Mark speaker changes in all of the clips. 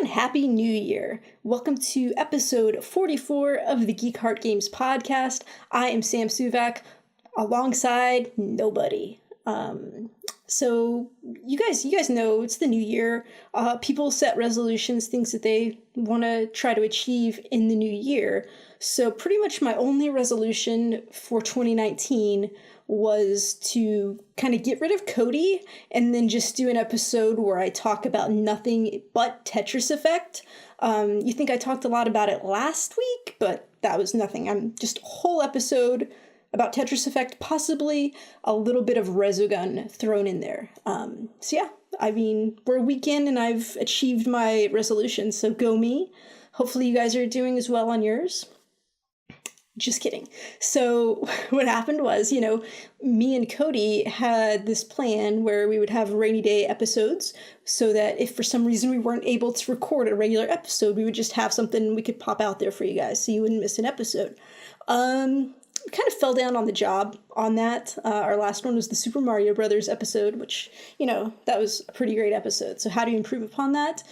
Speaker 1: and Happy New Year. Welcome to episode 44 of the Geek Heart Games podcast. I am Sam Suvak, alongside nobody. So you guys know it's the new year. People set resolutions, things that they want to try to achieve in the new year. So pretty much my only resolution for 2019 was to kind of get rid of Cody and then just do an episode where I talk about nothing but Tetris Effect. You think I talked a lot about it last week, but that was nothing. I'm just a whole episode about Tetris Effect, possibly a little bit of Resogun thrown in there. So yeah, I mean, we're a weekend and I've achieved my resolution, so go me. Hopefully you guys are doing as well on yours. Just kidding. So what happened was, me and Cody had this plan where we would have rainy day episodes so that if for some reason we weren't able to record a regular episode, we would just have something we could pop out there for you guys so you wouldn't miss an episode. We kind of fell down on the job on that. Our last one was the Super Mario Brothers episode, which, that was a pretty great episode. So how do you improve upon that?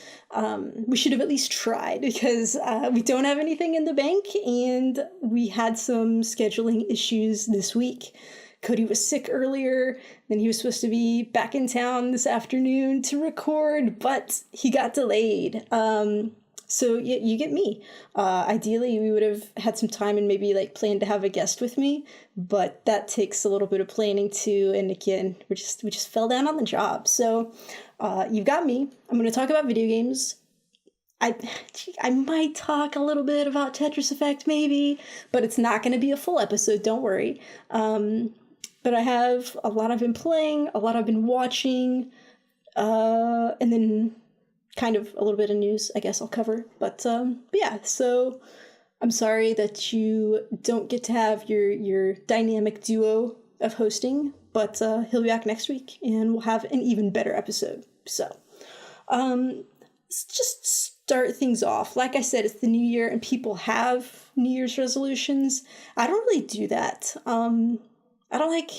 Speaker 1: We should have at least tried because we don't have anything in the bank and we had some scheduling issues this week. Cody was sick earlier, then he was supposed to be back in town this afternoon to record, but he got delayed. So yeah, you get me. Ideally, we would have had some time and maybe planned to have a guest with me, but that takes a little bit of planning too. And again, we just fell down on the job. So you've got me. I'm going to talk about video games. I might talk a little bit about Tetris Effect maybe, but it's not going to be a full episode. Don't worry. But I have a lot I've been playing, a lot I've been watching, and then kind of a little bit of news, I guess I'll cover. But yeah, so I'm sorry that you don't get to have your dynamic duo of hosting, but he'll be back next week and we'll have an even better episode. So let's just start things off. Like I said, it's the new year and people have New Year's resolutions. I don't really do that. I don't like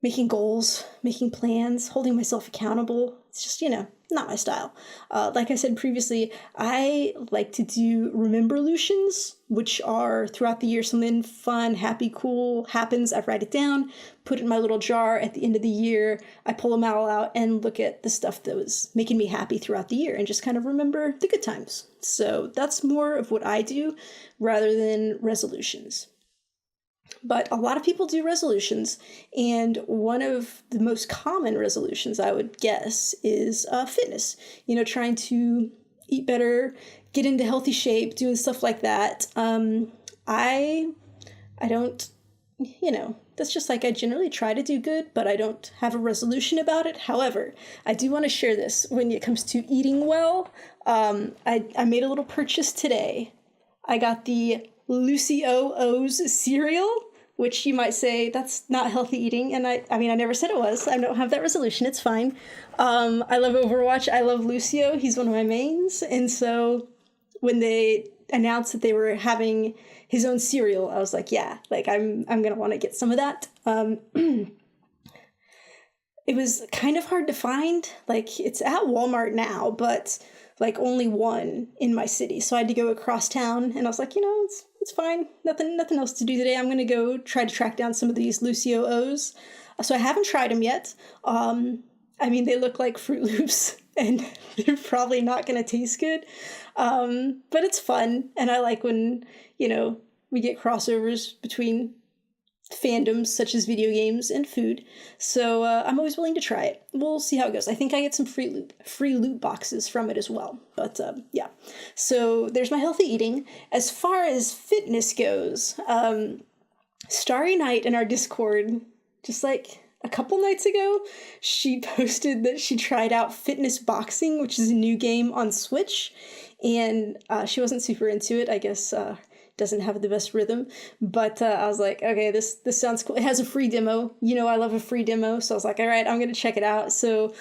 Speaker 1: making goals, making plans, holding myself accountable. It's just, not my style. Like I said previously, I like to do rememberlutions, which are throughout the year something fun, happy, cool happens. I write it down, put it in my little jar at the end of the year. I pull them all out and look at the stuff that was making me happy throughout the year and just kind of remember the good times. So that's more of what I do rather than resolutions. But a lot of people do resolutions, and one of the most common resolutions, I would guess, is fitness. Trying to eat better, get into healthy shape, doing stuff like that. I don't, that's just I generally try to do good, but I don't have a resolution about it. However, I do want to share this when it comes to eating well. I made a little purchase today. I got the Lucy O's cereal, which you might say that's not healthy eating. And I never said it was. I don't have that resolution. It's fine. I love Overwatch. I love Lucio. He's one of my mains. And so when they announced that they were having his own cereal, I was like, yeah, I'm going to want to get some of that. It was kind of hard to find. It's at Walmart now, but only one in my city. So I had to go across town and I was like, it's fine. Nothing else to do today. I'm going to go try to track down some of these Lucio O's. So I haven't tried them yet. They look like Fruit Loops and they're probably not going to taste good. But it's fun. And I like when, we get crossovers between fandoms such as video games and food. So I'm always willing to try it. We'll see how it goes. I think I get some free loot boxes from it as well. But yeah. So there's my healthy eating. As far as fitness goes, Starry Night in our Discord, just a couple nights ago, she posted that she tried out Fitness Boxing, which is a new game on Switch. And she wasn't super into it, I guess. Doesn't have the best rhythm, but I was like, okay, this sounds cool. It has a free demo. I love a free demo. So I was like, all right, I'm going to check it out. So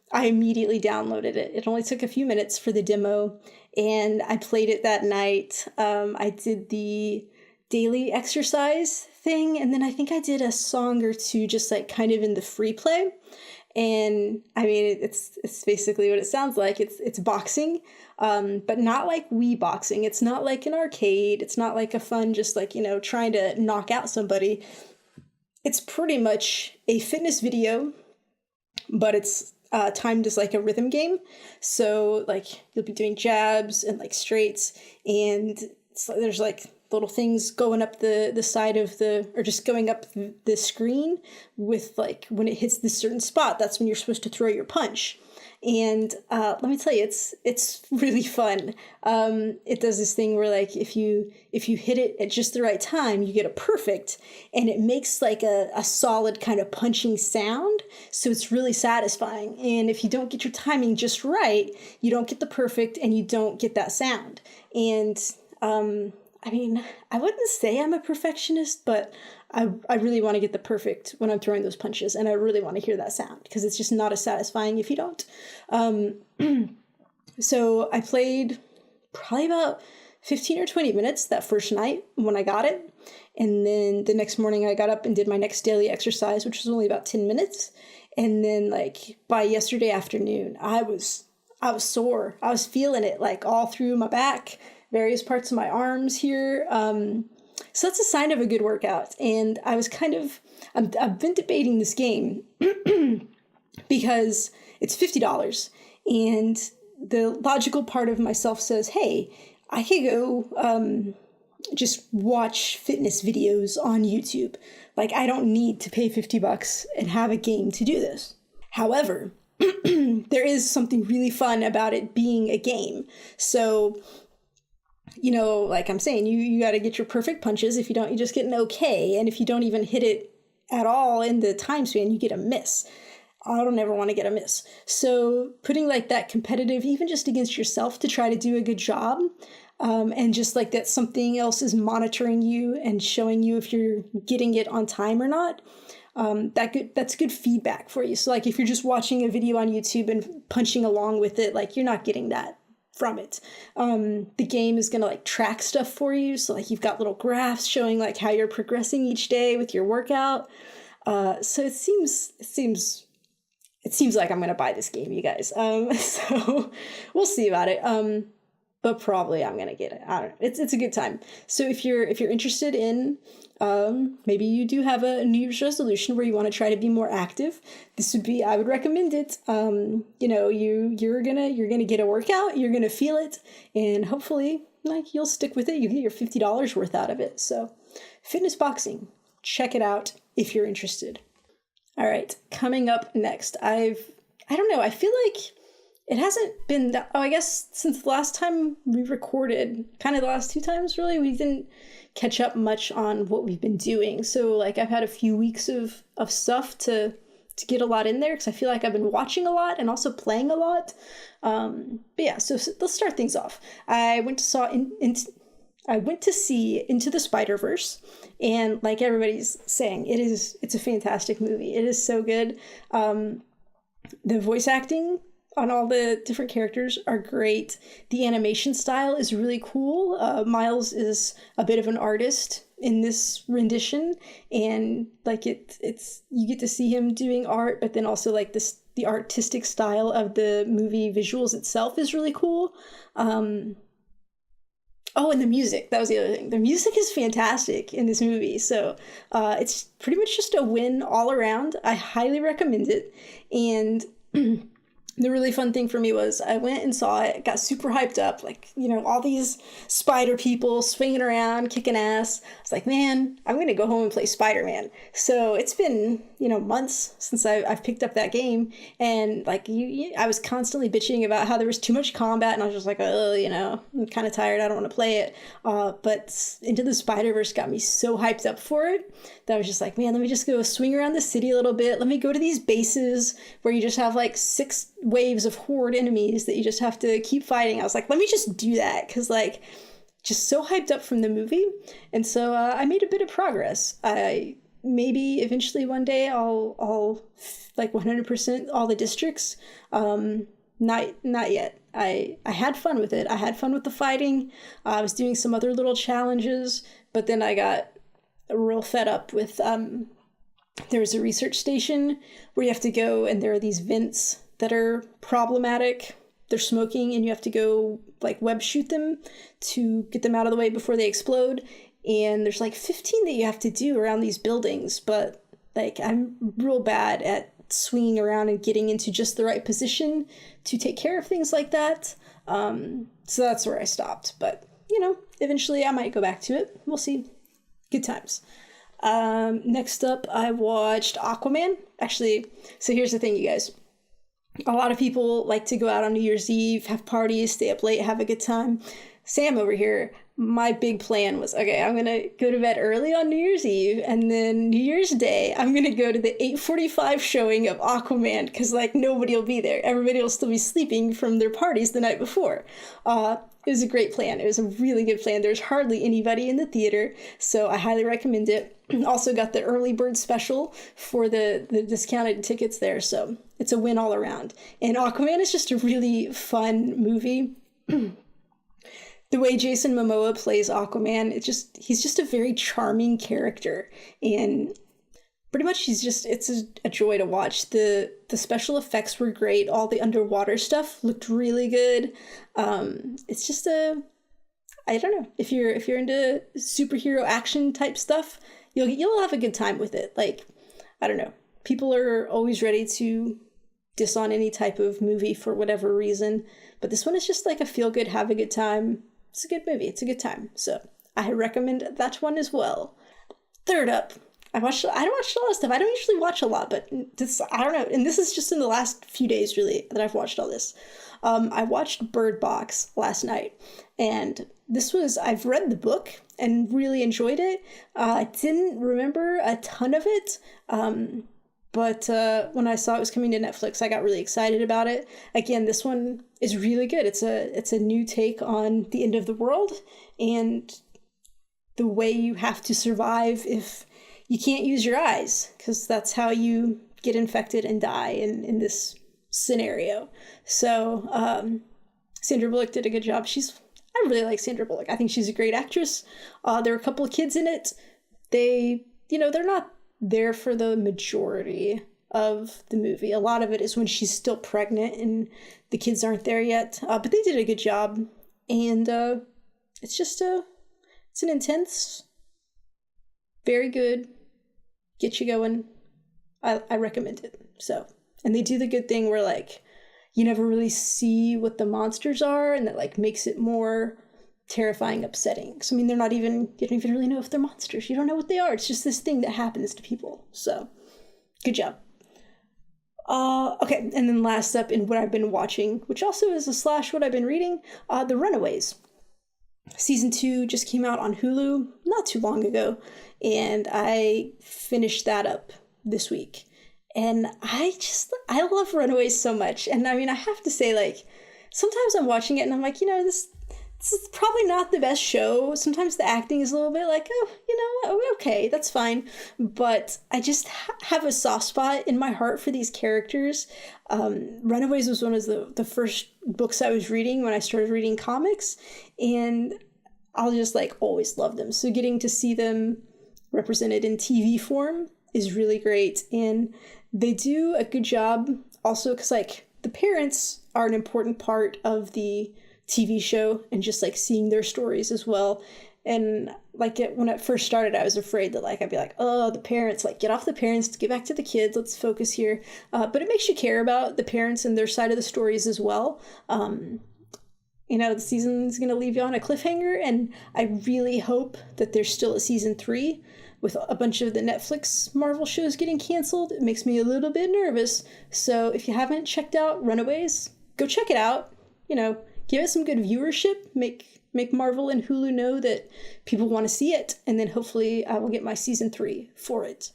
Speaker 1: I immediately downloaded it. It only took a few minutes for the demo and I played it that night. I did the daily exercise thing. And then I think I did a song or two just kind of in the free play. And I mean, it's basically what it sounds like. It's boxing, but not like Wii boxing. It's not like an arcade. It's not like a fun, just like, trying to knock out somebody. It's pretty much a fitness video, but it's timed as like a rhythm game. So like you'll be doing jabs and like straights, and there's like little things going up the side of or just going up the screen with like when it hits this certain spot, that's when you're supposed to throw your punch. And let me tell you, it's really fun. It does this thing where like if you hit it at just the right time, you get a perfect, and it makes like a solid kind of punching sound. So it's really satisfying. And if you don't get your timing just right, you don't get the perfect and you don't get that sound. And I mean, I wouldn't say I'm a perfectionist, but I really want to get the perfect when I'm throwing those punches, and I really want to hear that sound because it's just not as satisfying if you don't. So I played probably about 15 or 20 minutes that first night when I got it, and then the next morning I got up and did my next daily exercise, which was only about 10 minutes, and then like by yesterday afternoon, I was sore. I was feeling it like all through my back, various parts of my arms here. So that's a sign of a good workout. And I was I've been debating this game because it's $50. And the logical part of myself says, hey, I could go just watch fitness videos on YouTube. Like, I don't need to pay $50 and have a game to do this. However, there is something really fun about it being a game. So, like I'm saying, you got to get your perfect punches. If you don't, you just get an okay. And if you don't even hit it at all in the time span, you get a miss. I don't ever want to get a miss. So putting like that competitive, even just against yourself to try to do a good job, and just like that something else is monitoring you and showing you if you're getting it on time or not, that's good feedback for you. So like if you're just watching a video on YouTube and punching along with it, like you're not getting that from it. The game is gonna like track stuff for you. So like you've got little graphs showing like how you're progressing each day with your workout. So it seems like I'm gonna buy this game, you guys. So we'll see about it. But probably I'm gonna get it. I don't know. It's a good time. So if you're interested in, maybe you do have a New Year's resolution where you want to try to be more active, I would recommend it. You're gonna get a workout, you're gonna feel it, and hopefully like you'll stick with it. You get your $50 worth out of it. So fitness boxing, check it out if you're interested. All right, coming up next, I don't know, I feel like it hasn't been that, I guess since the last time we recorded, kind of the last two times really, we didn't catch up much on what we've been doing. So like I've had a few weeks of stuff to get a lot in there because I feel like I've been watching a lot and also playing a lot. But yeah, so let's start things off. I went to see Into the Spiderverse, and like everybody's saying, it's a fantastic movie. It is so good. The voice acting on all the different characters are great. The animation style is really cool. Miles is a bit of an artist in this rendition, and like it's you get to see him doing art, but then also like the artistic style of the movie visuals itself is really cool. Oh, and the music, that was the other thing. The music is fantastic in this movie. So it's pretty much just a win all around. I highly recommend it. And the really fun thing for me was I went and saw it, got super hyped up, like, all these spider people swinging around, kicking ass. I was like, man, I'm going to go home and play Spider-Man. So it's been, months since I've picked up that game. And like, I was constantly bitching about how there was too much combat. And I was just like, oh, I'm kind of tired. I don't want to play it. But Into the Spider-Verse got me so hyped up for it that I was just like, man, let me just go swing around the city a little bit. Let me go to these bases where you just have like 6 waves of horde enemies that you just have to keep fighting. I was like, let me just do that, because like just so hyped up from the movie. And so I made a bit of progress. Maybe eventually one day I'll like 100% all the districts. Not yet. I had fun with it. I had fun with the fighting. I was doing some other little challenges, but then I got real fed up with there's a research station where you have to go, and there are these vents that are problematic. They're smoking, and you have to go like web shoot them to get them out of the way before they explode. And there's like 15 that you have to do around these buildings, but like I'm real bad at swinging around and getting into just the right position to take care of things like that. So that's where I stopped. But, you know, eventually I might go back to it. We'll see. Good times. Next up, I watched Aquaman. Actually, so here's the thing, you guys. A lot of people like to go out on New Year's Eve, have parties, stay up late, have a good time. Sam over here, my big plan was, okay, I'm going to go to bed early on New Year's Eve, and then New Year's Day, I'm going to go to the 8:45 showing of Aquaman, because, like, nobody will be there. Everybody will still be sleeping from their parties the night before. It was a great plan. It was a really good plan. There's hardly anybody in the theater, so I highly recommend it. Also got the early bird special for the discounted tickets there, so it's a win all around. And Aquaman is just a really fun movie. The way Jason Momoa plays Aquaman, he's just a very charming character, and pretty much it's a joy to watch. The special effects were great. All the underwater stuff looked really good. It's just I don't know, if you're into superhero action type stuff, you'll have a good time with it. Like, I don't know, people are always ready to diss on any type of movie for whatever reason, but this one is just like a feel good, have a good time. It's a good movie. It's a good time. So I recommend that one as well. Third up, I watched a lot of stuff. I don't usually watch a lot, but I don't know. And this is just in the last few days, really, that I've watched all this. I watched Bird Box last night, and I've read the book and really enjoyed it. I didn't remember a ton of it, but when I saw it was coming to Netflix, I got really excited about it. Again, this one is really good. It's a new take on the end of the world and the way you have to survive if you can't use your eyes, because that's how you get infected and die in this scenario. So Sandra Bullock did a good job. I really like Sandra Bullock. I think she's a great actress. There are a couple of kids in it. They're not there for the majority of the movie. A lot of it is when she's still pregnant and the kids aren't there yet. But they did a good job. And it's an intense, very good, get you going. I recommend it. So, and they do the good thing where, like, you never really see what the monsters are, and that, like, makes it more terrifying, upsetting. So, I mean, you don't even really know if they're monsters. You don't know what they are. It's just this thing that happens to people. So, good job. Okay, and then last up in what I've been watching, which also is a / what I've been reading, The Runaways. Season 2 just came out on Hulu not too long ago, and I finished that up this week. And I love Runaways so much. And I mean, I have to say, like, sometimes I'm watching it and I'm like, this is probably not the best show. Sometimes the acting is a little bit like, okay, that's fine. But I just have a soft spot in my heart for these characters. Runaways was one of the first books I was reading when I started reading comics. And I'll just, like, always love them. So getting to see them represented in TV form is really great. And they do a good job also because, like, the parents are an important part of the TV show and just, like, seeing their stories as well. And, like, when it first started, I was afraid that, like, I'd be like, oh, the parents, like, get off the parents, get back to the kids, let's focus here. But it makes you care about the parents and their side of the stories as well. The season's going to leave you on a cliffhanger, and I really hope that there's still a season 3 with a bunch of the Netflix Marvel shows getting canceled. It makes me a little bit nervous. So if you haven't checked out Runaways, go check it out. Give it some good viewership. Make Marvel and Hulu know that people want to see it. And then hopefully I will get my season 3 for it.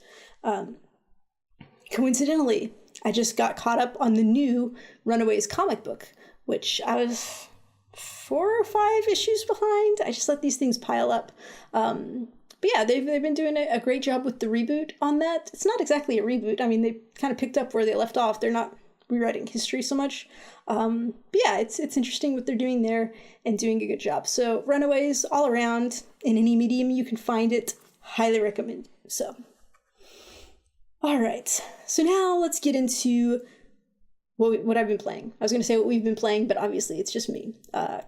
Speaker 1: Coincidentally, I just got caught up on the new Runaways comic book, which I was 4 or 5 issues behind. I just let these things pile up. But yeah, they've been doing a great job with the reboot on that. It's not exactly a reboot. I mean, they kind of picked up where they left off. They're not rewriting history so much. But yeah, it's interesting what they're doing there and doing a good job. So Runaways all around in any medium you can find it. Highly recommend. So All right, so now let's get into what I've been playing. I was going to say what we've been playing, but obviously it's just me.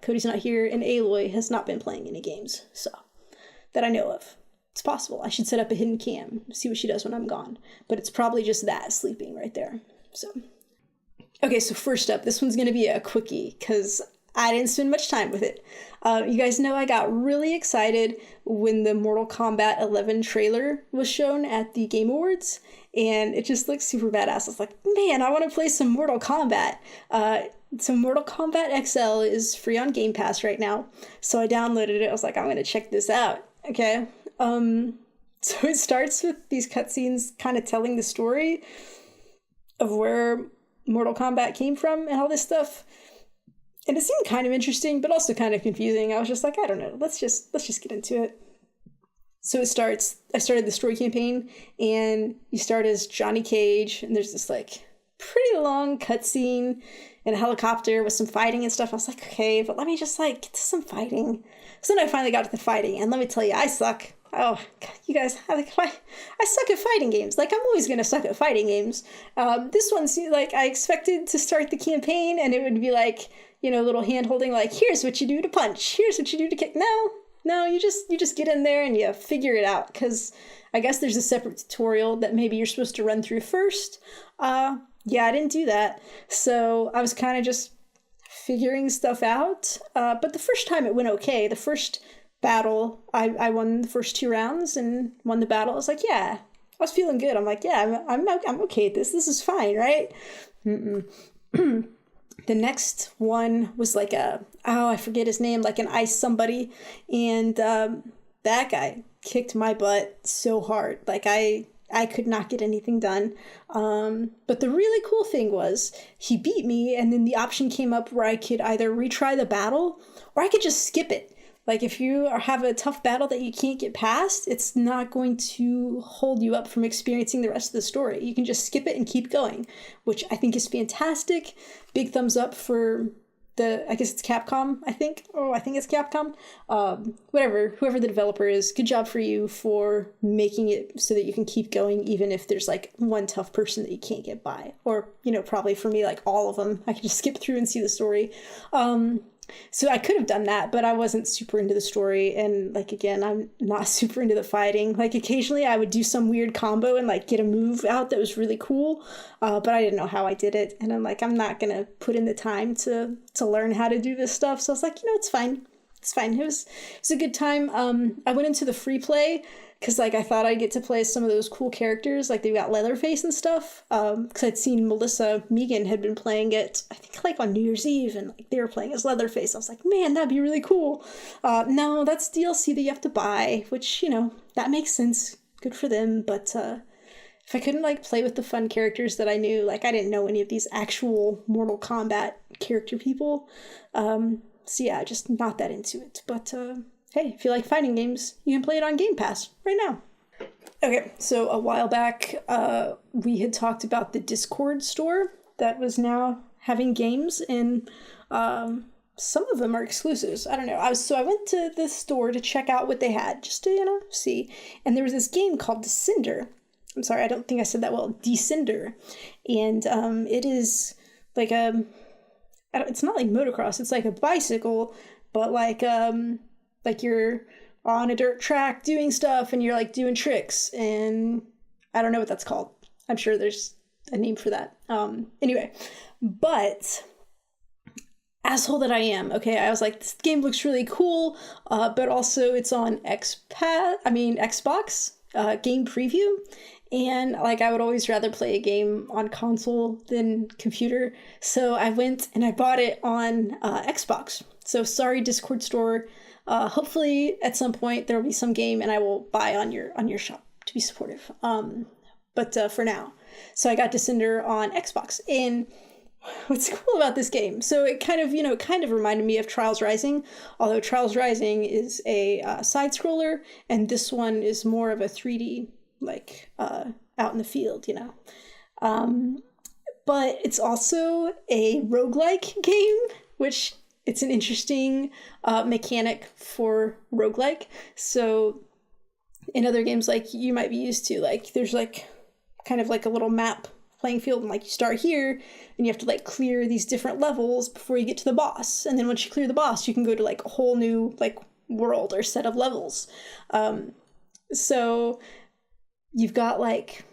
Speaker 1: Cody's not here, and Aloy has not been playing any games, so that I know of. It's possible. I should set up a hidden cam, see what she does when I'm gone. But it's probably just that, sleeping right there. So, okay, so first up, this one's going to be a quickie, because I didn't spend much time with it. You guys know I got really excited when the Mortal Kombat 11 trailer was shown at the Game Awards, and it just looks super badass. I was like, man, I want to play some Mortal Kombat. So Mortal Kombat XL is free on Game Pass right now, so I downloaded it. I was like, I'm going to check this out. Okay. So it starts with these cutscenes kind of telling the story of where Mortal Kombat came from and all this stuff. And it seemed kind of interesting, but also kind of confusing. I was just like, I don't know, let's just get into it. So I started the story campaign, and you start as Johnny Cage, and there's this like pretty long cutscene in a helicopter with some fighting and stuff. I was like, okay, but let me just like get to some fighting. So then I finally got to the fighting, and let me tell you, I suck. Oh, God, you guys, I suck at fighting games. Like, I'm always going to suck at fighting games. This one seemed like I expected to start the campaign, and it would be like, you know, little hand holding, like, here's what you do to punch, here's what you do to kick. No, you just get in there and you figure it out, because I guess there's a separate tutorial that maybe you're supposed to run through first. Yeah, I didn't do that. So I was kind of just figuring stuff out. But the first time it went okay. The first battle, I won the first 2 rounds and won the battle. I was like, yeah, I was feeling good. I'm like, yeah, I'm okay at this. This is fine, right? The next one was like I forget his name, like an ice somebody. And that guy kicked my butt so hard. Like I could not get anything done. But the really cool thing was he beat me, and then the option came up where I could either retry the battle or I could just skip it. Like, if you have a tough battle that you can't get past, it's not going to hold you up from experiencing the rest of the story. You can just skip it and keep going, which I think is fantastic. Big thumbs up for I guess it's Capcom, I think. Oh, I think it's Capcom. Whoever the developer is, good job for you for making it so that you can keep going even if there's like one tough person that you can't get by. Or, you know, probably for me, like all of them. I can just skip through and see the story. So I could have done that, but I wasn't super into the story. And like, again, I'm not super into the fighting. Like, occasionally I would do some weird combo and like get a move out that was really cool. But I didn't know how I did it. And I'm like, I'm not going to put in the time to learn how to do this stuff. So I was like, you know, it's fine. It's fine. It was a good time. I went into the free play because like I thought I'd get to play some of those cool characters, like they've got Leatherface and stuff. Because I'd seen Melissa Megan had been playing it, I think like on New Year's Eve, and like they were playing as Leatherface. I was like, man, that'd be really cool. No, that's DLC that you have to buy, which, you know, that makes sense. Good for them. But if I couldn't like play with the fun characters that I knew, like I didn't know any of these actual Mortal Kombat character people. So yeah, just not that into it. But hey, if you like fighting games, you can play it on Game Pass right now. Okay, so a while back, we had talked about the Discord store that was now having games, and some of them are exclusives. I don't know. I went to the store to check out what they had, just to, you know, see. And there was this game called Descender. I'm sorry, I don't think I said that well. Descender. And it is like it's not like motocross. It's like a bicycle, but like you're on a dirt track doing stuff and you're like doing tricks, and I don't know what that's called. I'm sure there's a name for that. Anyway, but asshole that I am, okay, I was like, this game looks really cool, but also it's on Xbox game preview, and like I would always rather play a game on console than computer, so I went and I bought it on Xbox. So sorry, Discord store. Hopefully at some point there will be some game and I will buy on your shop to be supportive. But for now, so I got Descender on Xbox, and what's cool about this game? So it kind of reminded me of Trials Rising, although Trials Rising is a side scroller, and this one is more of a 3D, like out in the field, you know. But it's also a roguelike game, which it's an interesting mechanic for roguelike. So in other games, like you might be used to, like there's like kind of like a little map playing field, and like you start here and you have to like clear these different levels before you get to the boss. And then once you clear the boss, you can go to like a whole new like world or set of levels. So you've got like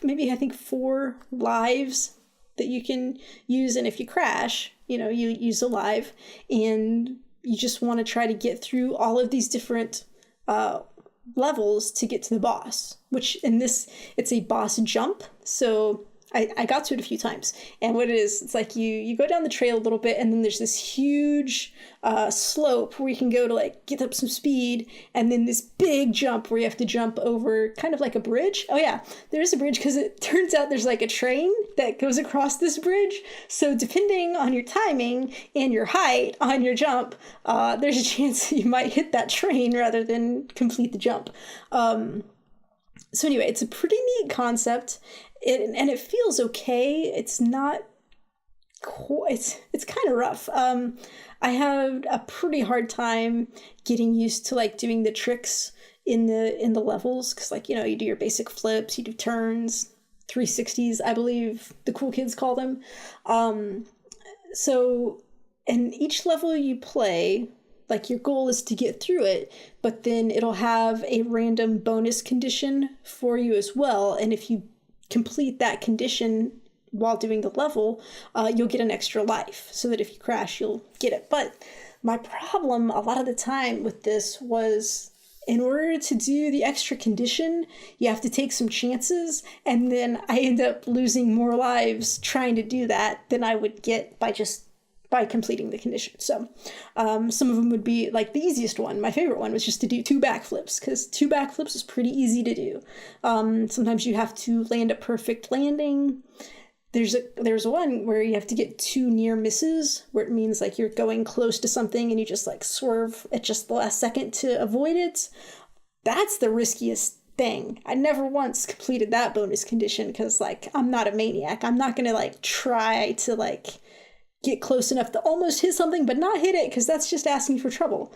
Speaker 1: maybe I think 4 lives that you can use, and if you crash, you use a live, and you just want to try to get through all of these different levels to get to the boss, which in this, it's a boss jump. So I got to it a few times, and what it is, it's like you go down the trail a little bit, and then there's this huge slope where you can go to like get up some speed, and then this big jump where you have to jump over kind of like a bridge. Oh yeah, there is a bridge, because it turns out there's like a train that goes across this bridge. So depending on your timing and your height on your jump, there's a chance you might hit that train rather than complete the jump. So anyway, it's a pretty neat concept. And it feels okay. It's not quite, it's kind of rough. I had a pretty hard time getting used to like doing the tricks in the levels, because like, you do your basic flips, you do turns, 360s, I believe the cool kids call them. So, and each level you play, like your goal is to get through it, but then it'll have a random bonus condition for you as well. And if you complete that condition while doing the level, you'll get an extra life, so that if you crash, you'll get it. But my problem a lot of the time with this was, in order to do the extra condition, you have to take some chances, and then I end up losing more lives trying to do that than I would get by completing the condition. So some of them would be like the easiest one. My favorite one was just to do 2 backflips, because 2 backflips is pretty easy to do. Sometimes you have to land a perfect landing. There's one where you have to get 2 near misses, where it means like you're going close to something and you just like swerve at just the last second to avoid it. That's the riskiest thing. I never once completed that bonus condition, because like I'm not a maniac. I'm not gonna like try to like get close enough to almost hit something but not hit it, because that's just asking for trouble.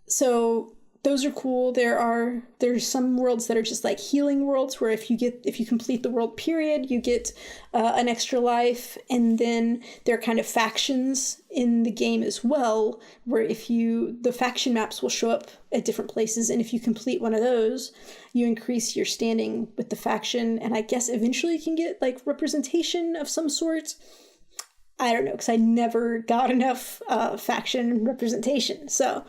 Speaker 1: So those are cool. There's some worlds that are just like healing worlds, where if you complete the world period, you get an extra life. And then there are kind of factions in the game as well, where the faction maps will show up at different places, and if you complete one of those, you increase your standing with the faction, and I guess eventually you can get like representation of some sort. I don't know, because I never got enough faction representation. So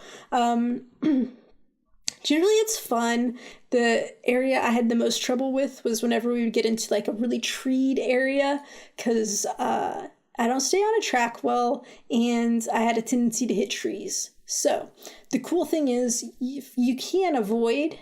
Speaker 1: generally it's fun. The area I had the most trouble with was whenever we would get into like a really treed area, because I don't stay on a track well, and I had a tendency to hit trees. So the cool thing is, you can avoid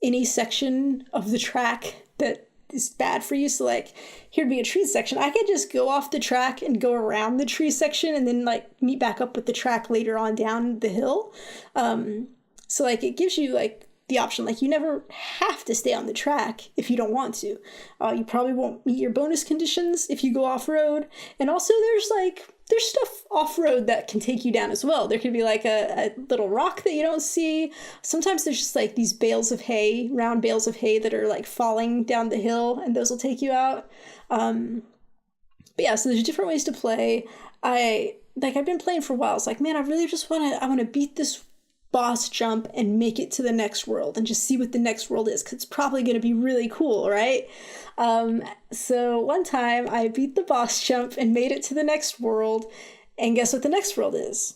Speaker 1: any section of the track that is bad for you. So like, here'd be a tree section. I could just go off the track and go around the tree section, and then like meet back up with the track later on down the hill. So like, it gives you like the option, like you never have to stay on the track if you don't want to. You probably won't meet your bonus conditions if you go off-road. And also there's stuff off-road that can take you down as well. There could be like a little rock that you don't see. Sometimes there's just like these bales of hay, round bales of hay that are like falling down the hill, and those will take you out. But yeah, so there's different ways to play. I've been playing for a while. It's like, man, I really just want to beat this boss jump and make it to the next world and just see what the next world is, because it's probably going to be really cool, right? So one time I beat the boss jump and made it to the next world, and guess what the next world is?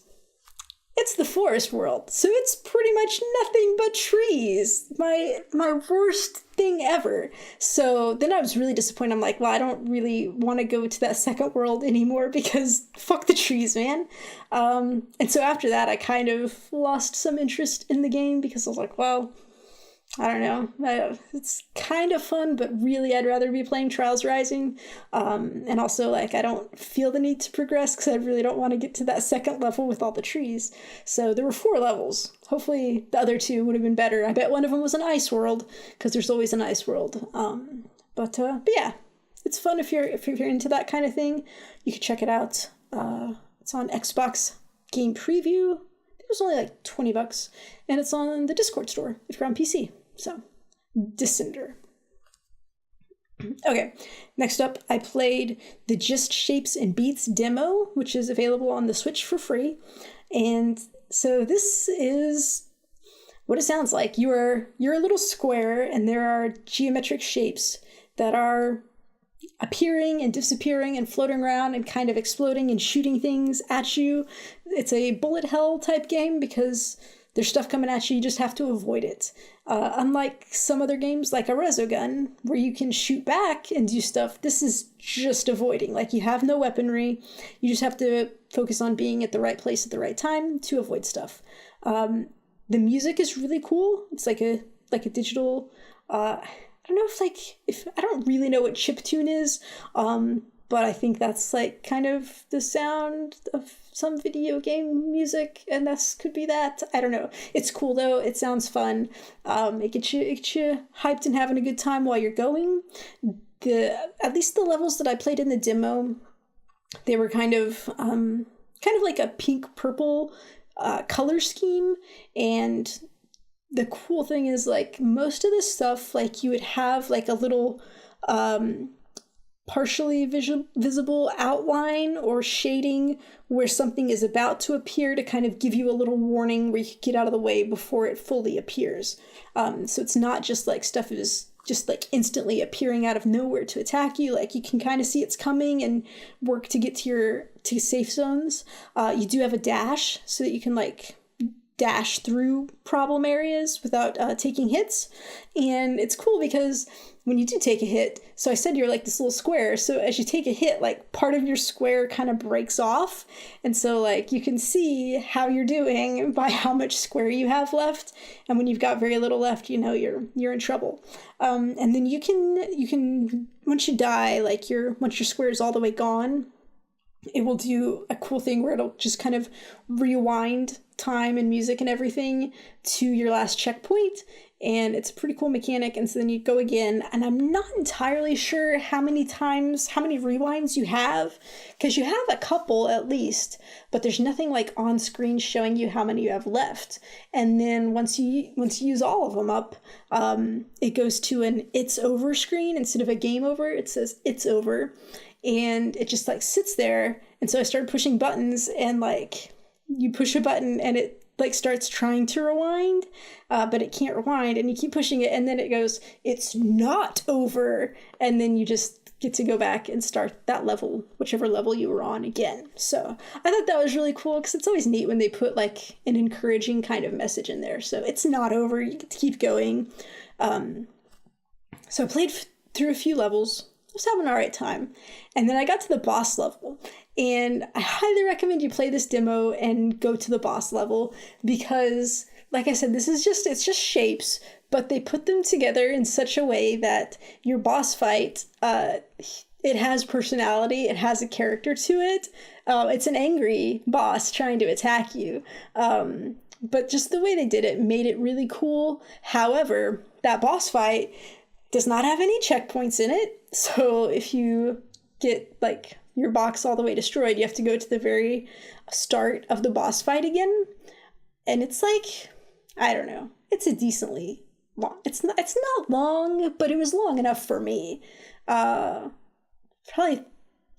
Speaker 1: It's the forest world. So it's pretty much nothing but trees. My worst thing ever. So then I was really disappointed. I'm like, well, I don't really want to go to that second world anymore, because fuck the trees, man. And so after that, I kind of lost some interest in the game, because I was like, well, I don't know. It's kind of fun, but really I'd rather be playing Trials Rising. And also, like, I don't feel the need to progress, because I really don't want to get to that second level with all the trees. So there were 4 levels. Hopefully the other 2 would have been better. I bet one of them was an ice world, because there's always an ice world. But yeah, it's fun if you're into that kind of thing. You can check it out. It's on Xbox Game Preview. It was only like $20, and it's on the Discord store if you're on PC. So Descender. Okay, next up, I played the Just Shapes and Beats demo, which is available on the Switch for free. And so this is what it sounds like. You're a little square, and there are geometric shapes that are appearing and disappearing and floating around and kind of exploding and shooting things at you. It's a bullet hell type game because there's stuff coming at you, you just have to avoid it. Unlike some other games like a Resogun, where you can shoot back and do stuff, this is just avoiding. Like, you have no weaponry, you just have to focus on being at the right place at the right time to avoid stuff. The music is really cool. It's like a digital, I don't know if I don't really know what chiptune is, but I think that's like kind of the sound of some video game music, and this could be that. I don't know. It's cool though. It sounds fun. It gets you hyped and having a good time while you're going. At least the levels that I played in the demo, they were kind of like a pink purple color scheme, and the cool thing is, like, most of the stuff, like, you would have like a little partially visible outline or shading where something is about to appear to kind of give you a little warning where you can get out of the way before it fully appears. So it's not just like stuff is just like instantly appearing out of nowhere to attack you. Like, you can kind of see it's coming and work to get to safe zones. You do have a dash so that you can like dash through problem areas without taking hits. And it's cool because when you do take a hit, so I said you're like this little square, so as you take a hit, like, part of your square kind of breaks off, and so like you can see how you're doing by how much square you have left, and when you've got very little left, you know you're in trouble. And then you can once you die, like, once your square is all the way gone, it will do a cool thing where it'll just kind of rewind time and music and everything to your last checkpoint. And it's a pretty cool mechanic. And so then you go again, and I'm not entirely sure how many rewinds you have, because you have a couple at least, but there's nothing like on screen showing you how many you have left. And then once you use all of them up, it goes to an "it's over" screen instead of a "game over." It says "it's over," and it just like sits there. And so I started pushing buttons, and like, you push a button and it like starts trying to rewind, but it can't rewind, and you keep pushing it, and then it goes, "it's not over," and then you just get to go back and start that level, whichever level you were on, again. So I thought that was really cool, because it's always neat when they put like an encouraging kind of message in there. So it's not over, you get to keep going. So I played through a few levels. I was having an alright time, and then I got to the boss level. And I highly recommend you play this demo and go to the boss level, because, like I said, it's just shapes, but they put them together in such a way that your boss fight, it has personality, it has a character to it. It's an angry boss trying to attack you. But just the way they did it made it really cool. However, that boss fight does not have any checkpoints in it. So if you get like your box all the way destroyed, you have to go to the very start of the boss fight again. And it's like, I don't know, it's a decently long, it's not long, but it was long enough for me. Probably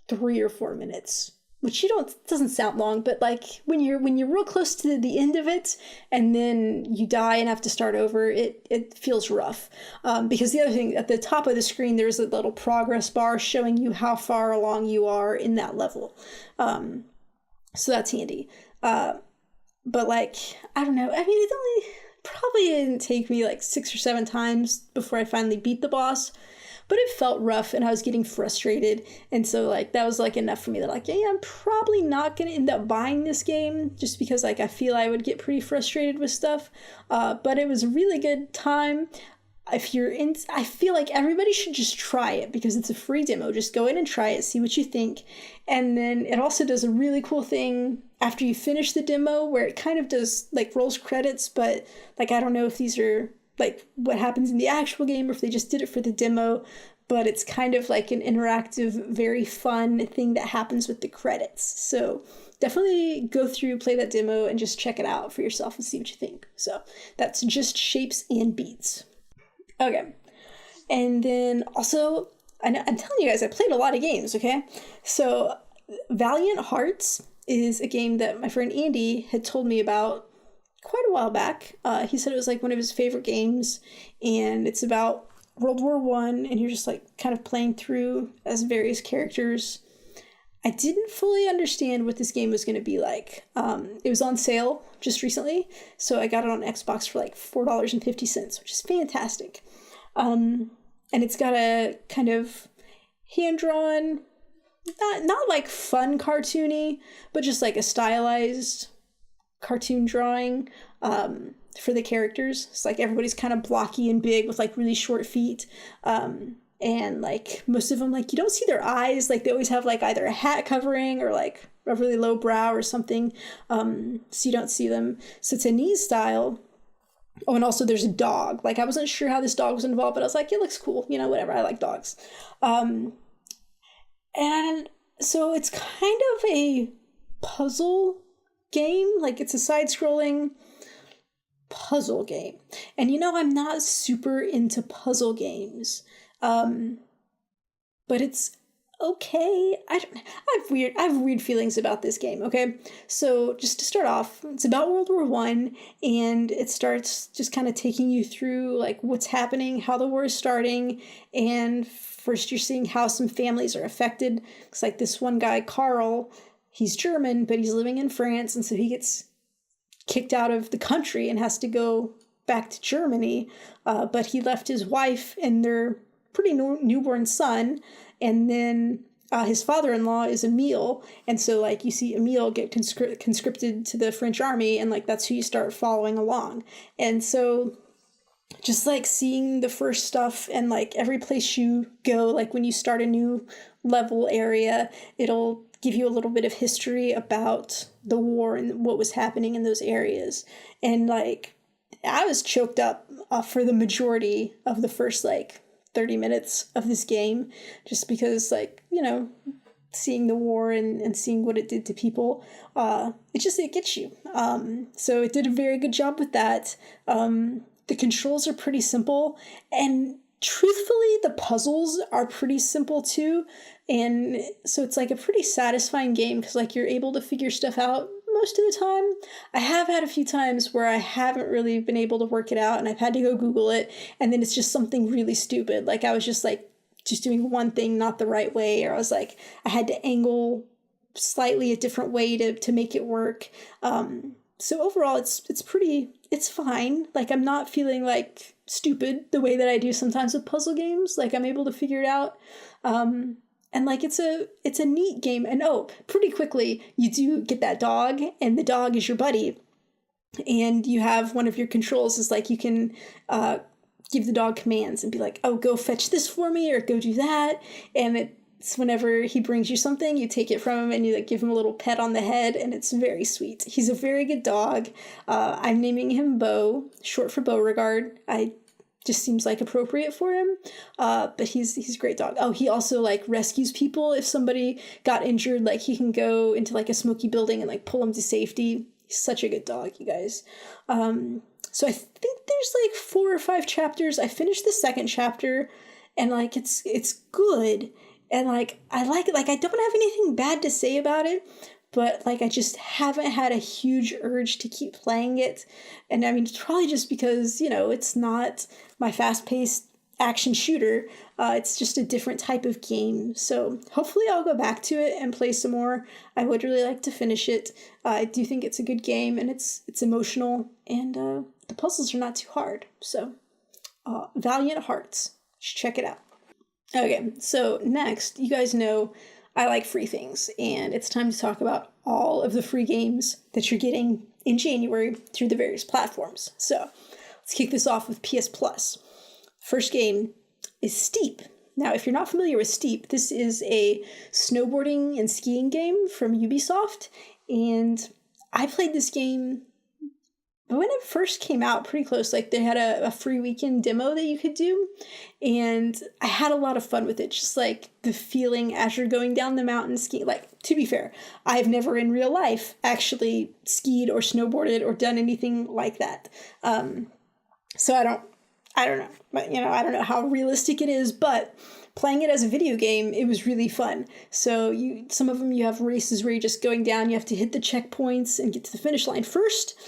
Speaker 1: 3 or 4 minutes, which doesn't sound long, but like when you're real close to the end of it and then you die and have to start over, it feels rough. Because the other thing, at the top of the screen, there's a little progress bar showing you how far along you are in that level. So that's handy. But like, I don't know. I mean, it probably didn't take me like 6 or 7 times before I finally beat the boss. But it felt rough, and I was getting frustrated. And so, like, that was, like, enough for me that, like, yeah, I'm probably not going to end up buying this game, just because, like, I feel I would get pretty frustrated with stuff. But it was a really good time. I feel like everybody should just try it, because it's a free demo. Just go in and try it, see what you think. And then it also does a really cool thing after you finish the demo, where it kind of does, like, rolls credits, but, like, I don't know if these are like what happens in the actual game or if they just did it for the demo, but it's kind of like an interactive, very fun thing that happens with the credits. So definitely go through, play that demo, and just check it out for yourself and see what you think. So that's Just Shapes and Beats. Okay. And then also, I'm telling you guys, I played a lot of games, okay? So Valiant Hearts is a game that my friend Andy had told me about quite a while back. He said it was like one of his favorite games, and it's about World War One, and you're just like kind of playing through as various characters. I didn't fully understand what this game was going to be like. It was on sale just recently, so I got it on Xbox for like $4.50, which is fantastic. And it's got a kind of hand-drawn, not like fun cartoony, but just like a stylized cartoon drawing for the characters. It's like everybody's kind of blocky and big with like really short feet. And like most of them, like you don't see their eyes. Like they always have like either a hat covering or like a really low brow or something. So you don't see them. So it's a neat style. Oh, and also there's a dog. Like I wasn't sure how this dog was involved, but I was like, it looks cool. You know, whatever. I like dogs. And so it's kind of a puzzle game. Like it's a side-scrolling puzzle game. And you know, I'm not super into puzzle games. But it's okay. I have weird feelings about this game, okay? So just to start off, it's about World War One, and it starts just kind of taking you through like what's happening, how the war is starting, and first you're seeing how some families are affected. It's like this one guy, Carl, he's German, but he's living in France, and so he gets kicked out of the country and has to go back to Germany, but he left his wife and their pretty newborn son, and then his father-in-law is Emile, and so like you see Emile get conscripted to the French army, and like that's who you start following along. And so just like seeing the first stuff, and like every place you go, like when you start a new level area, it'll give you a little bit of history about the war and what was happening in those areas. And like I was choked up for the majority of the first like 30 minutes of this game, just because like, you know, seeing the war and seeing what it did to people, it gets you. So it did a very good job with that. The controls are pretty simple, and truthfully, the puzzles are pretty simple too. And so it's like a pretty satisfying game because like you're able to figure stuff out most of the time. I have had a few times where I haven't really been able to work it out, and I've had to go Google it, and then it's just something really stupid. Like I was just doing one thing not the right way, or I was like, I had to angle slightly a different way to make it work. So overall, it's fine. Like I'm not feeling like stupid the way that I do sometimes with puzzle games. Like I'm able to figure it out. And like it's a neat game. And pretty quickly you do get that dog, and the dog is your buddy. And you have one of your controls is like you can give the dog commands and be like, oh, go fetch this for me, or go do that. And it's whenever he brings you something, you take it from him and you like give him a little pet on the head, and it's very sweet. He's a very good dog. I'm naming him Beau, short for Beauregard. Just seems like appropriate for him. But he's a great dog. Oh, he also like rescues people. If somebody got injured, like he can go into like a smoky building and like pull them to safety. He's such a good dog, you guys. So I think there's like 4 or 5 chapters. I finished the second chapter, and like it's good. And like I like it. Like I don't have anything bad to say about it, but like I just haven't had a huge urge to keep playing it. And I mean, it's probably just because, you know, it's not my fast-paced action shooter. It's just a different type of game. So hopefully I'll go back to it and play some more. I would really like to finish it. I do think it's a good game, and it's emotional, and the puzzles are not too hard. So Valiant Hearts, just check it out. Okay, so next, you guys know I like free things, and it's time to talk about all of the free games that you're getting in January through the various platforms. So let's kick this off with PS Plus. First game is Steep. Now, if you're not familiar with Steep, this is a snowboarding and skiing game from Ubisoft, and I played this game when it first came out, pretty close. Like they had a free weekend demo that you could do, and I had a lot of fun with it. Just like the feeling as you're going down the mountain skiing. Like, to be fair, I've never in real life actually skied or snowboarded or done anything like that. So I don't know, but I don't know how realistic it is, but playing it as a video game, it was really fun. So some of them you have races where you're just going down, you have to hit the checkpoints and get to the finish line first.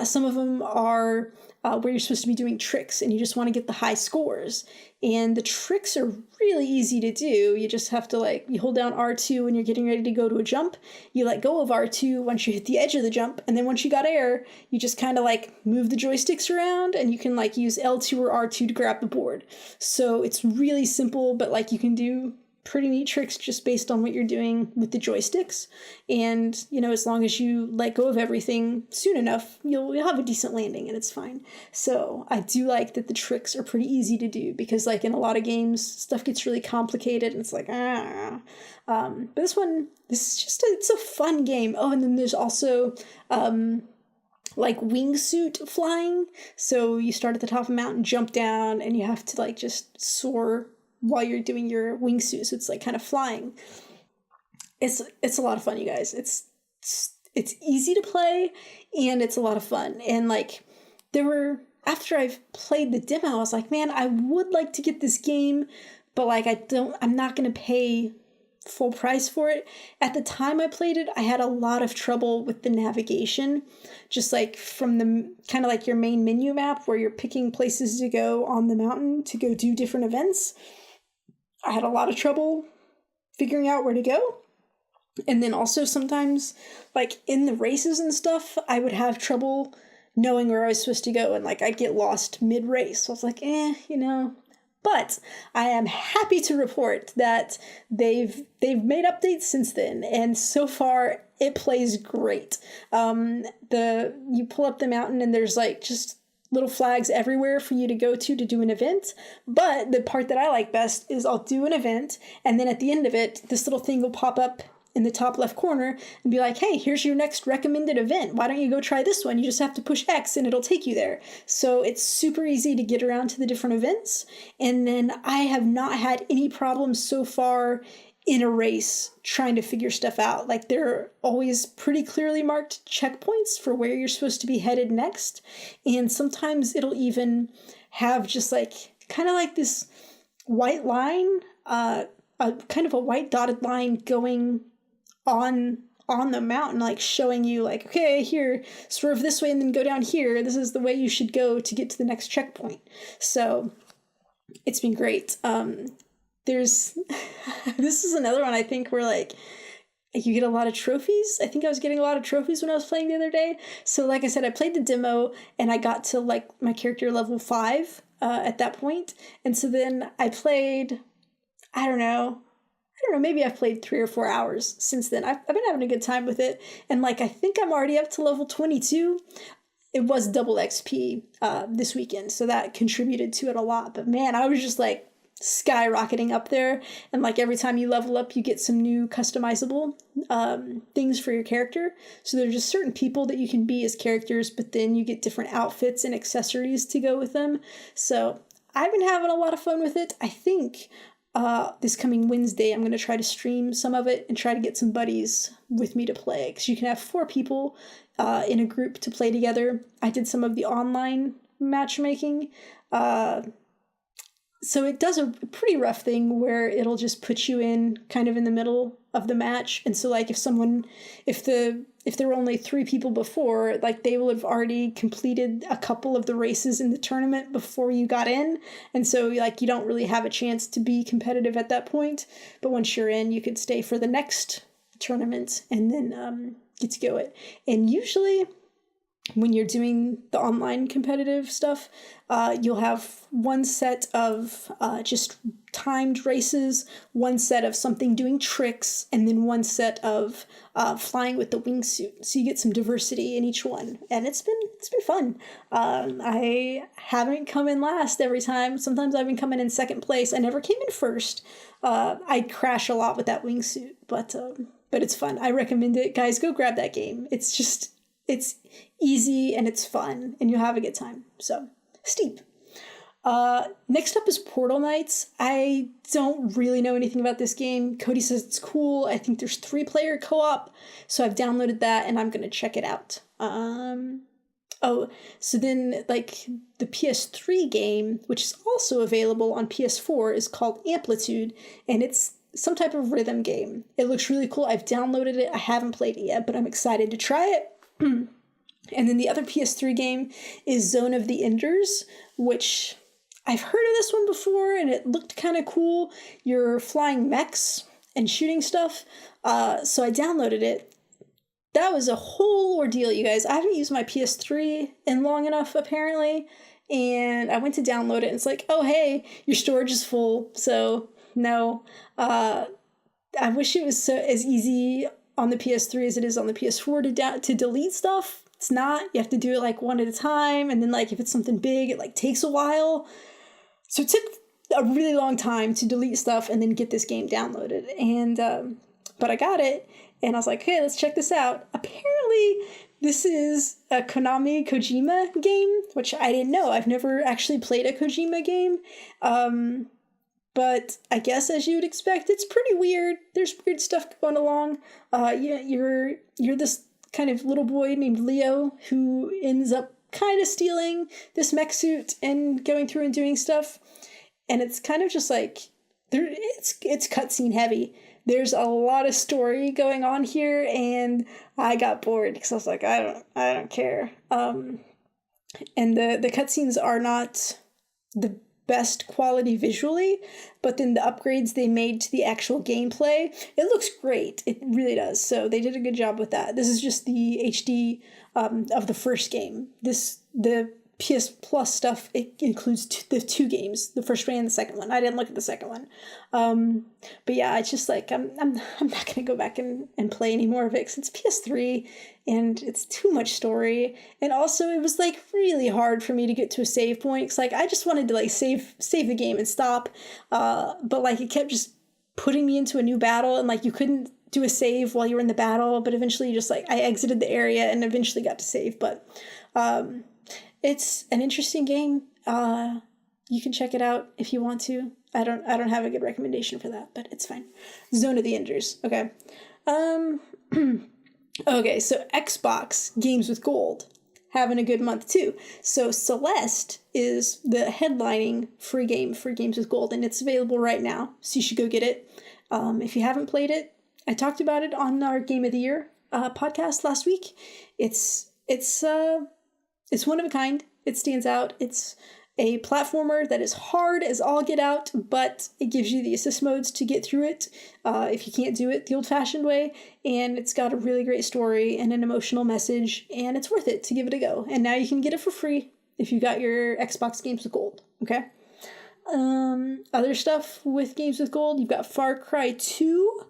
Speaker 1: Some of them are where you're supposed to be doing tricks and you just want to get the high scores. And the tricks are really easy to do. You just have to you hold down R2 when you're getting ready to go to a jump. You let go of R2 once you hit the edge of the jump. And then once you got air, you just kind of move the joysticks around and you can use L2 or R2 to grab the board. So it's really simple, but you can do pretty neat tricks just based on what you're doing with the joysticks. And, as long as you let go of everything soon enough, you'll have a decent landing and it's fine. So I do like that the tricks are pretty easy to do because in a lot of games, stuff gets really complicated and it's but this is just, it's a fun game. Oh, and then there's also, wingsuit flying. So you start at the top of a mountain, jump down, and you have to just soar while you're doing your wingsuit, so it's kind of flying. It's a lot of fun, you guys. It's easy to play, and it's a lot of fun. And after I've played the demo, I was like, man, I would like to get this game, but I'm not gonna pay full price for it. At the time I played it, I had a lot of trouble with the navigation, just from the kind of your main menu map where you're picking places to go on the mountain to go do different events. I had a lot of trouble figuring out where to go. And then also sometimes, in the races and stuff, I would have trouble knowing where I was supposed to go. And, I'd get lost mid-race. So I was like, But I am happy to report that they've made updates since then. And so far, it plays great. You pull up the mountain and there's, just little flags everywhere for you to go to do an event. But the part that I like best is I'll do an event, and then at the end of it, this little thing will pop up in the top left corner and be like, hey, here's your next recommended event. Why don't you go try this one? You just have to push X and it'll take you there. So it's super easy to get around to the different events. And then I have not had any problems so far in a race trying to figure stuff out. There are always pretty clearly marked checkpoints for where you're supposed to be headed next. And sometimes it'll even have just kind of this white line, kind of a white dotted line going on the mountain, showing you okay, here, swerve this way and then go down here. This is the way you should go to get to the next checkpoint. So it's been great. This is another one I think where you get a lot of trophies. I think I was getting a lot of trophies when I was playing the other day. So like I said, I played the demo and I got to my character level 5 at that point. And so then I played, I don't know, maybe I've played 3 or 4 hours since then. I've been having a good time with it. And I think I'm already up to level 22. It was double XP this weekend, so that contributed to it a lot. But man, I was just skyrocketing up there, and every time you level up you get some new customizable things for your character. So there's just certain people that you can be as characters, but then you get different outfits and accessories to go with them. So I've been having a lot of fun with it. I think this coming Wednesday I'm going to try to stream some of it and try to get some buddies with me to play, because you can have 4 people in a group to play together. I did some of the online matchmaking. So it does a pretty rough thing where it'll just put you in kind of in the middle of the match. And so if there were only 3 people before, they will have already completed a couple of the races in the tournament before you got in. And so you don't really have a chance to be competitive at that point. But once you're in, you could stay for the next tournament and then get to go it. And usually when you're doing the online competitive stuff, you'll have one set of just timed races, one set of something doing tricks, and then one set of flying with the wingsuit. So you get some diversity in each one, and it's been fun. I haven't come in last every time. Sometimes I've been coming in second place. I never came in first. I crash a lot with that wingsuit, but it's fun. I recommend it, guys. Go grab that game. It's easy and it's fun, and you'll have a good time. So, Steep. Next up is Portal Knights. I don't really know anything about this game. Cody says it's cool. I think there's 3-player co-op, so I've downloaded that and I'm going to check it out. Oh, so then, like, the PS3 game, which is also available on PS4, is called Amplitude, and it's some type of rhythm game. It looks really cool. I've downloaded it. I haven't played it yet, but I'm excited to try it. And then the other PS3 game is Zone of the Enders, which I've heard of this one before, and it looked kind of cool. You're flying mechs and shooting stuff. So I downloaded it. That was a whole ordeal, you guys. I haven't used my PS3 in long enough, apparently. And I went to download it, and it's like, oh, hey, your storage is full. So, no. I wish it was as easy on the PS3 as it is on the PS4 to delete stuff. It's not. You have to do it, like, one at a time. And then, like, if it's something big, it, like, takes a while. So it took a really long time to delete stuff and then get this game downloaded. And, but I got it. And I was like, hey, let's check this out. Apparently, this is a Konami Kojima game, which I didn't know. I've never actually played a Kojima game. But I guess, as you would expect, it's pretty weird. There's weird stuff going along. You're this kind of little boy named Leo who ends up kind of stealing this mech suit and going through and doing stuff. And it's kind of just like, it's cutscene heavy. There's a lot of story going on here, and I got bored because I was like, I don't care. And the cutscenes are not the best quality visually, but then the upgrades they made to the actual gameplay, it looks great. It really does. So they did a good job with that. This is just the HD of the first game. The PS Plus stuff, it includes the two games, the first one and the second one. I didn't look at the second one. But yeah, it's just like, I'm not going to go back and play any more of it because it's PS3 and it's too much story. And also it was like really hard for me to get to a save point. It's like, I just wanted to like save the game and stop. But like it kept just putting me into a new battle, and like you couldn't do a save while you were in the battle, but eventually you just like, I exited the area and eventually got to save. But, it's an interesting game. You can check it out if you want to. I don't have a good recommendation for that, but it's fine. Zone of the Enders. Okay. Okay, so Xbox Games with Gold having a good month too. So Celeste is the headlining free game for Games with Gold, and it's available right now. So you should go get it. If you haven't played it, I talked about it on our Game of the Year podcast last week. It's one of a kind. It stands out. It's a platformer that is hard as all get out, but it gives you the assist modes to get through it if you can't do it the old-fashioned way. And it's got a really great story and an emotional message, and it's worth it to give it a go. And now you can get it for free if you got your Xbox Games with Gold, okay? Other stuff with Games with Gold, you've got Far Cry 2,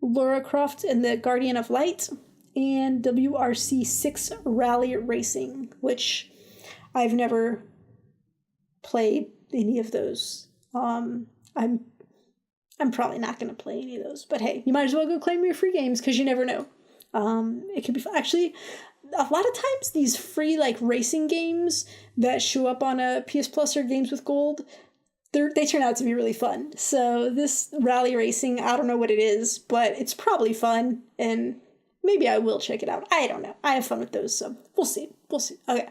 Speaker 1: Lara Croft and the Guardian of Light, and WRC 6 Rally Racing, which I've never played any of those. I'm probably not going to play any of those, but hey, you might as well go claim your free games because you never know. It could be fun. Actually, a lot of times these free like racing games that show up on a PS Plus or Games with Gold, they turn out to be really fun. So this Rally Racing, I don't know what it is, but it's probably fun, and maybe I will check it out. I don't know. I have fun with those, so we'll see. Okay.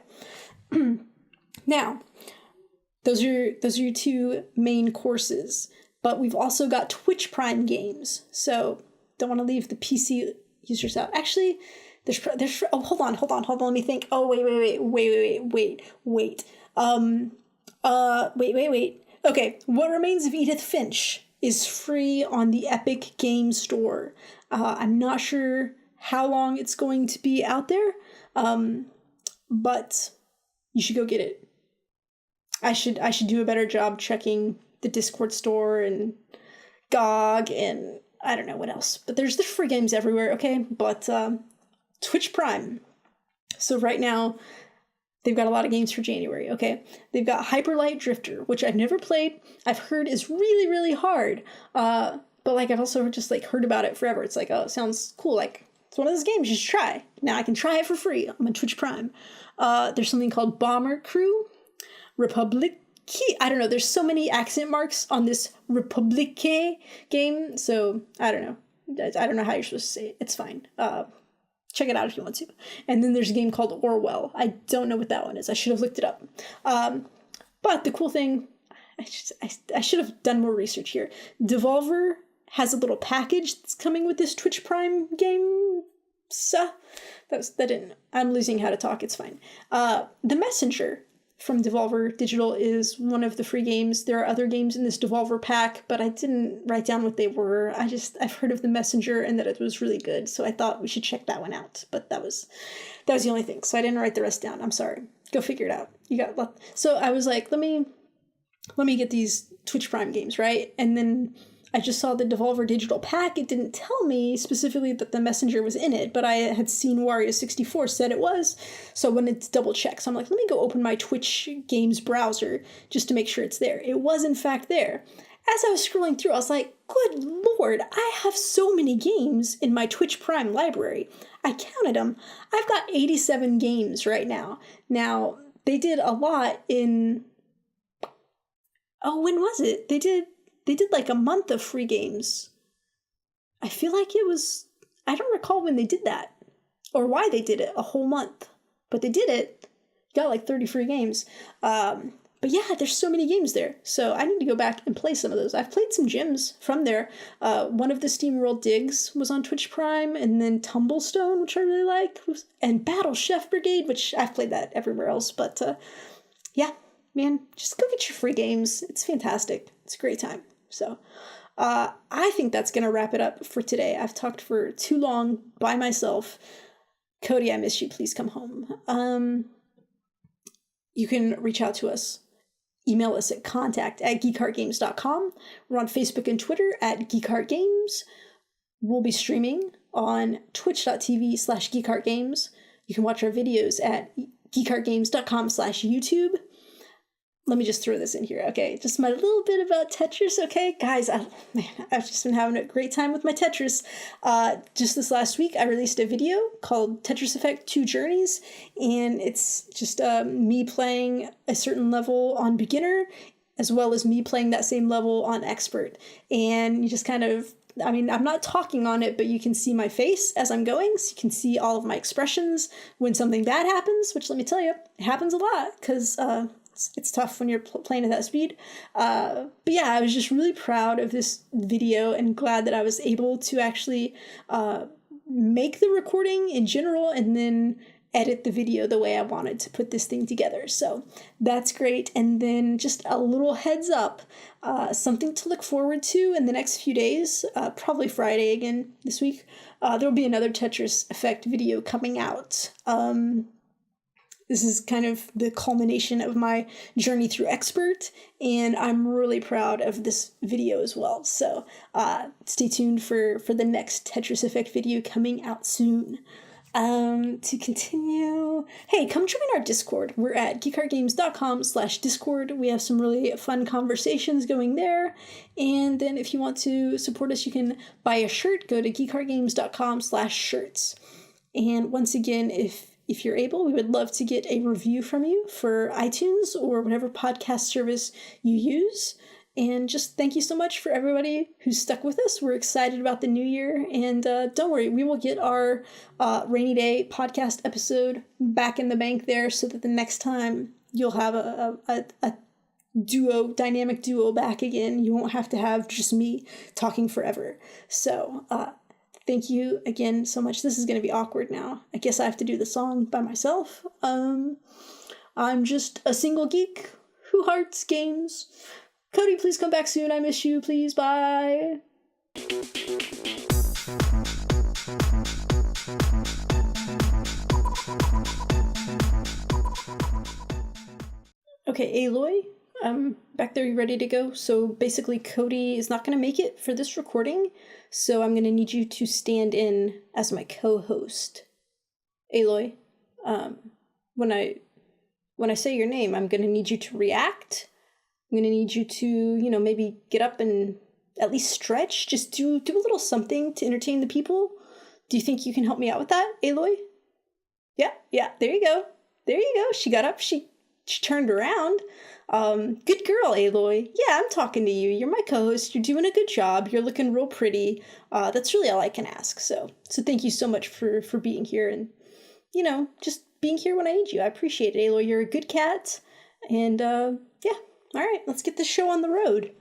Speaker 1: Now, those are your two main courses, but we've also got Twitch Prime games. So don't want to leave the PC users out. Actually, there's hold on. Let me think. Oh, wait. Okay, What Remains of Edith Finch is free on the Epic Games Store. I'm not sure how long it's going to be out there, but you should go get it. I should do a better job checking the Discord store and GOG and I don't know what else. But there's free games everywhere, okay? But Twitch Prime. So right now, they've got a lot of games for January, okay? They've got Hyper Light Drifter, which I've never played. I've heard is really, really hard. But like I've also just like heard about it forever. It's like, oh, it sounds cool. Like it's one of those games you should try. Now I can try it for free. I'm on Twitch Prime. There's something called Bomber Crew, Republic. I don't know. There's so many accent marks on this Republique game. So I don't know. I don't know how you're supposed to say it. It's fine. check it out if you want to. And then there's a game called Orwell. I don't know what that one is. I should have looked it up. But the cool thing, I should have done more research here. Devolver has a little package that's coming with this Twitch Prime game. So I'm losing how to talk. It's fine. The Messenger from Devolver Digital is one of the free games. There are other games in this Devolver pack, but I didn't write down what they were. I've heard of The Messenger and that it was really good, so I thought we should check that one out. But that was the only thing, so I didn't write the rest down. I'm sorry. Go figure it out. So I was like, let me get these Twitch Prime games, right? And then I just saw the Devolver Digital pack. It didn't tell me specifically that the Messenger was in it, but I had seen Wario64 said it was, so I wanted to double check. So I'm like, let me go open my Twitch games browser just to make sure it's there. It was in fact there. As I was scrolling through, I was like, good lord, I have so many games in my Twitch Prime library. I counted them. I've got 87 games right now. Now, they did a lot in... Oh, when was it? They did like a month of free games. I feel like it was... I don't recall when they did that. Or why they did it, a whole month. But they did it. Got like 30 free games. But yeah, there's so many games there. So I need to go back and play some of those. I've played some gyms from there. One of the SteamWorld Digs was on Twitch Prime. And then Tumblestone, which I really like. And Battle Chef Brigade, which I've played that everywhere else. But yeah, man, just go get your free games. It's fantastic. It's a great time. So I think that's going to wrap it up for today. I've talked for too long by myself. Cody, I miss you. Please come home. You can reach out to us. Email us at contact@geekheartgames.com. We're on Facebook and Twitter at geekheartgames. We'll be streaming on twitch.tv/geekheartgames. You can watch our videos at geekheartgames.com/YouTube. Let me just throw this in here, okay? Just my little bit about Tetris, okay? Guys, I've just been having a great time with my Tetris. Just this last week, I released a video called Tetris Effect 2 Journeys, and it's just me playing a certain level on beginner, as well as me playing that same level on expert. And you just kind of, I mean, I'm not talking on it, but you can see my face as I'm going, so you can see all of my expressions when something bad happens, which let me tell you, it happens a lot, because... it's tough when you're playing at that speed. But yeah, I was just really proud of this video and glad that I was able to actually make the recording in general and then edit the video the way I wanted to put this thing together. So that's great. And then just a little heads up, something to look forward to in the next few days, probably Friday again this week. There'll be another Tetris Effect video coming out. This is kind of the culmination of my journey through expert, and I'm really proud of this video as well. So stay tuned for the next Tetris Effect video coming out soon. To continue, hey, come join our Discord. We're at geekheartgames.com/Discord. We have some really fun conversations going there. And then if you want to support us, you can buy a shirt. Go to geekheartgames.com/shirts. And once again, if you're able, we would love to get a review from you for iTunes or whatever podcast service you use. And just thank you so much for everybody who's stuck with us. We're excited about the new year. And don't worry, we will get our Rainy Day podcast episode back in the bank there so that the next time you'll have a dynamic duo back again. You won't have to have just me talking forever. So, thank you again so much. This is going to be awkward now. I guess I have to do the song by myself. I'm just a single geek who hearts games. Cody, please come back soon. I miss you. Please, bye. Okay, Aloy, back there, you ready to go? So basically, Cody is not going to make it for this recording, so I'm going to need you to stand in as my co-host. Aloy, when I say your name, I'm going to need you to react. I'm going to need you to, maybe get up and at least stretch. Just do a little something to entertain the people. Do you think you can help me out with that, Aloy? Yeah, there you go. There you go. She got up. She turned around. Good girl, Aloy. Yeah, I'm talking to you. You're my co-host. You're doing a good job. You're looking real pretty. That's really all I can ask. So thank you so much for being here and, just being here when I need you. I appreciate it, Aloy. You're a good cat. And, yeah. All right, let's get this show on the road.